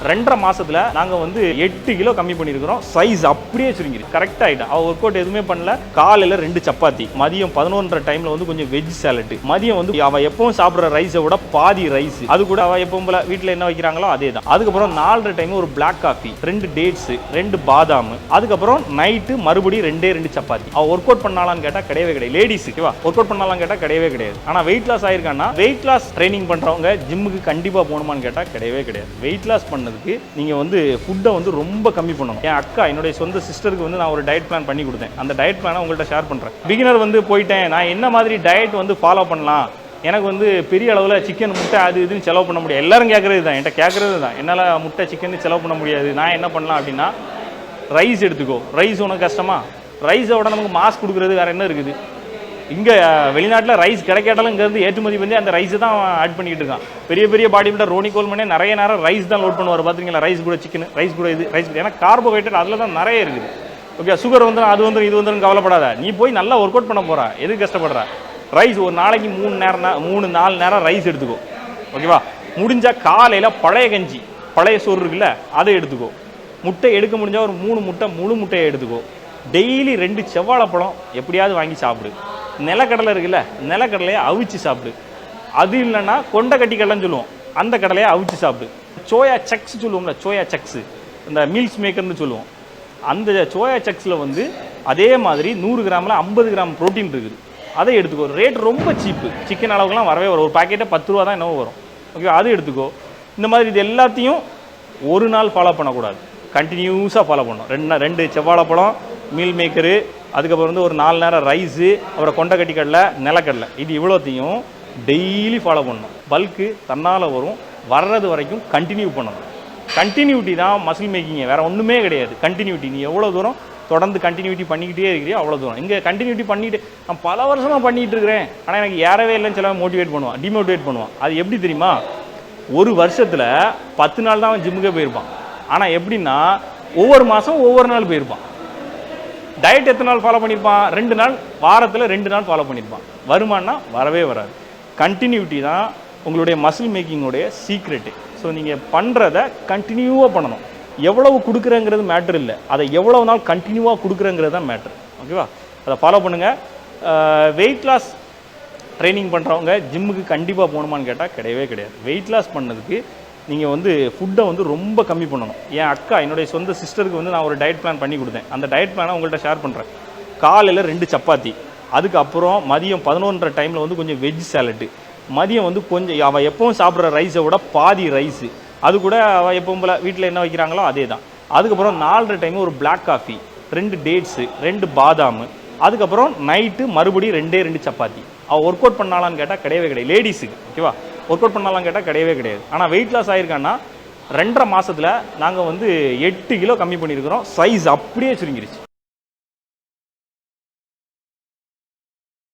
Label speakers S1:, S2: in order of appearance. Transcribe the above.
S1: 2.5 மாசத்துல நாங்க வந்து 8 கிலோ கம்மி பண்ணிருக்கிறோம். சைஸ் அப்படியே சுருங்கிருக்கு. கரெக்ட் ஆயிட்டா. அவ ஒர்க் அவுட் எதுவுமே பண்ணல. காலையில 2 சப்பாத்தி, மதியம் 11:30 டைம்ல வந்து கொஞ்சம் வெஜ் சாலட், மதியம் வந்து அவ எப்பவும் சாப்பிடுற ரைஸை விட பாதி ரைஸ், அது கூட அவ எப்பவும் போல வீட்டுல என்ன வைக்கிறாங்களோ அதே தான். அதுக்கப்புறம் 4:30 டைம் ஒரு பிளாக் காஃபி, 2 டேட்ஸ், 2 பாதாம், அதுக்கப்புறம் நைட்டு மறுபடியும் 2 சப்பாத்தி. அவ ஒர்க் அவுட் பண்ணாலான்னு கேட்டா கிடையவே கிடையாது. லேடிஸ் ஒர்க் அவுட் பண்ணாலான்னு கேட்டா கிடையவே கிடையாது. ஆனா வெயிட் லாஸ் ஆயிருக்கான்னா வெயிட் லாஸ் ட்ரைனிங் பண்றவங்க ஜிம்முக்கு கண்டிப்பா போகணுமான்னு கேட்டா கிடையவே கிடையாது. வெயிட் லாஸ் பண்ண நீங்க வந்து ஃபுட்டை வந்து ரொம்ப கம்மி பண்ணணும். என் அக்கா, என்னுடைய சொந்த சிஸ்டருக்கு வந்து நான் ஒரு டயட் பிளான் பண்ணி கொடுத்தேன். அந்த டயட் பிளானை உங்கள்கிட்ட ஷேர் பண்றேன். பிகினர் வந்து போயிட்டேன், நான் என்ன மாதிரி டயட் வந்து ஃபாலோ பண்ணலாம், எனக்கு வந்து பெரிய அளவில் சிக்கன் முட்டை அது இதுன்னு செலவு பண்ண முடியாது. எல்லாரும் கேட்கறது தான், என்கிட்ட கேட்கறது தான், என்னால் முட்டை சிக்கன் செலவு பண்ண முடியாது, நான் என்ன பண்ணலாம் அப்படின்னா ரைஸ் எடுத்துக்கோ. ரைஸ் உனக்கு கஷ்டமா? ரைஸை விட நமக்கு மாஸ் கொடுக்குறது வேற என்ன இருக்குது? இங்கே வெளிநாட்டில் ரைஸ் கிடைக்காட்டாலும் இங்கேருந்து ஏற்றுமதி பண்ணி அந்த ரைஸை தான் ஆட் பண்ணிக்கிட்டு இருக்கான். பெரிய பெரிய பாடி பில்டர் ரோனி கோல்மனே நிறைய நேரம் ரைஸ் தான் லோட் பண்ணுவார். பார்த்துருக்கீங்களா? ரைஸ் கூட சிக்கன், ரைஸ் கூட இது, ரைஸ் கூட. ஏன்னா கார்போஹைட்ரேட் அதில் தான் நிறைய இருக்குது. ஓகே, சுகர் வந்துடும், அது வந்துடும், இது வந்துடும், கவலைப்படாத. நீ போய் நல்லா ஒர்க் அவுட் பண்ண போகிறா, எதுக்கு கஷ்டப்படுற? ரைஸ் ஒரு நாளைக்கு 3-4 நேரம் ரைஸ் எடுத்துக்கோ. ஓகேவா? முடிஞ்சால் காலையில் பழைய கஞ்சி, பழைய சோறு இருக்குல்ல, அதை எடுத்துக்கோ. முட்டை எடுக்க முடிஞ்சால் ஒரு 3 முட்டை, முழு முட்டையை எடுத்துக்கோ. டெய்லி 2 செவ்வாழைப்பழம் எப்படியாவது வாங்கி சாப்பிடு. நிலக்கடலை இருக்குல்ல, நிலக்கடலையை அவிச்சு சாப்பிடு. அது இல்லைன்னா கொண்டை கட்டி கடலைன்னு சொல்லுவோம், அந்த கடலையை அவிச்சு சாப்பிடு. சோயா சக்ஸ் சொல்லுவோம்ல, சோயா சக்ஸ், இந்த மீல்ஸ் மேக்கர்னு சொல்லுவோம். அந்த சோயா சக்ஸில் வந்து அதே மாதிரி 100 கிராமில் 50 கிராம் ப்ரோட்டீன் இருக்குது. அதை எடுத்துக்கோ. ரேட் ரொம்ப சீப்பு, சிக்கன் அளவுக்குலாம் வரவே வரும். ஒரு பாக்கெட்டை 10 ரூபா தான் என்னவோ வரும். ஓகே, அது எடுத்துக்கோ. இந்த மாதிரி இது எல்லாத்தையும் ஒரு நாள் ஃபாலோ பண்ணக்கூடாது, கண்டினியூஸாக ஃபாலோ பண்ணணும். 2 செவ்வாழைப்பழம், மீல் மேக்கரு, அதுக்கப்புறம் வந்து ஒரு 4 நேரம் ரைஸு, அப்புறம் கொண்டை கட்டி கடலை, நிலக்கடலை, இது இவ்வளோத்தையும் டெய்லி ஃபாலோ பண்ணணும். பல்க்கு தன்னால் வரும், வர்றது வரைக்கும் கண்டினியூ பண்ணணும். கண்டினியூட்டி தான் மசில் மேக்கிங்க, வேறு ஒன்றுமே கிடையாது. கண்டினியூட்டி, நீ எவ்வளோ தூரம் தொடர்ந்து கண்டினியூட்டி பண்ணிக்கிட்டே இருக்கிறியோ அவ்வளோ தூரம். இங்கே கண்டினியூட்டி பண்ணிட்டு நான் பல வருஷமாக பண்ணிகிட்டு இருக்கிறேன், ஆனால் எனக்கு ஏறவே இல்லைன்னு சில மோட்டிவேட் பண்ணுவான், டிமோட்டிவேட் பண்ணுவான். அது எப்படி தெரியுமா? ஒரு வருஷத்தில் 10 நாள் தான் அவன் ஜிம்முக்கே போயிருப்பான். ஆனால் எப்படின்னா ஒவ்வொரு மாதம் ஒவ்வொரு நாள் போயிருப்பான். டயட் எத்தனை நாள் ஃபாலோ பண்ணியிருப்பான்? 2 நாள், வாரத்தில் 2 நாள் ஃபாலோ பண்ணியிருப்பான். வருமானா வரவே வராது. கண்டினியூட்டி தான் உங்களுடைய மசில் மேக்கிங்கோடைய சீக்ரெட்டு. ஸோ நீங்கள் பண்ணுறத கண்டினியூவாக பண்ணணும். எவ்வளவு கொடுக்குறேங்கிறது மேட்ரு இல்லை, அதை எவ்வளவு நாள் கண்டினியூவாக கொடுக்குறேங்கிறது தான் மேட்ரு. ஓகேவா? அதை ஃபாலோ பண்ணுங்கள். வெயிட் லாஸ் ட்ரைனிங் பண்ணுறவங்க ஜிம்முக்கு கண்டிப்பாக போகணுமான்னு கேட்டால் கிடையவே கிடையாது. வெயிட் லாஸ் பண்ணதுக்கு நீங்கள் வந்து ஃபுட்டை வந்து ரொம்ப கம்மி பண்ணணும். என் அக்கா, என்னுடைய சொந்த சிஸ்டருக்கு வந்து நான் ஒரு டயட் பிளான் பண்ணி கொடுத்தேன். அந்த டயட் பிளானை உங்கள்கிட்ட ஷேர் பண்ணுறேன். காலையில் 2 சப்பாத்தி, அதுக்கப்புறம் மதியம் 11:30 டைமில் வந்து கொஞ்சம் வெஜ் சாலட்டு, மதியம் வந்து கொஞ்சம் அவள் எப்பவும் சாப்பிட்ற ரைஸை விட பாதி ரைஸு, அது கூட அவள் எப்பவும் போல் வீட்டில் என்ன வைக்கிறாங்களோ அதே தான். அதுக்கப்புறம் 4:30 டைம் ஒரு பிளாக் காஃபி, 2 டேட்ஸு, 2 பாதாம், அதுக்கப்புறம் நைட்டு மறுபடியும் 2 சப்பாத்தி. அவள் ஒர்க் அவுட் பண்ணாலான்னு கேட்டால் கிடையவே கிடையாது. லேடிஸுக்கு ஓகேவா? ஒர்க் அவுட் பண்ணாலான்னு கேட்டால் கிடையவே கிடையாது. ஆனால் வெயிட் லாஸ் ஆயிருக்கான்னா 2.5 மாசத்துல நாங்கள் வந்து 8 கிலோ கம்மி பண்ணியிருக்கிறோம். சைஸ் அப்படியே சுருங்கிருச்சு.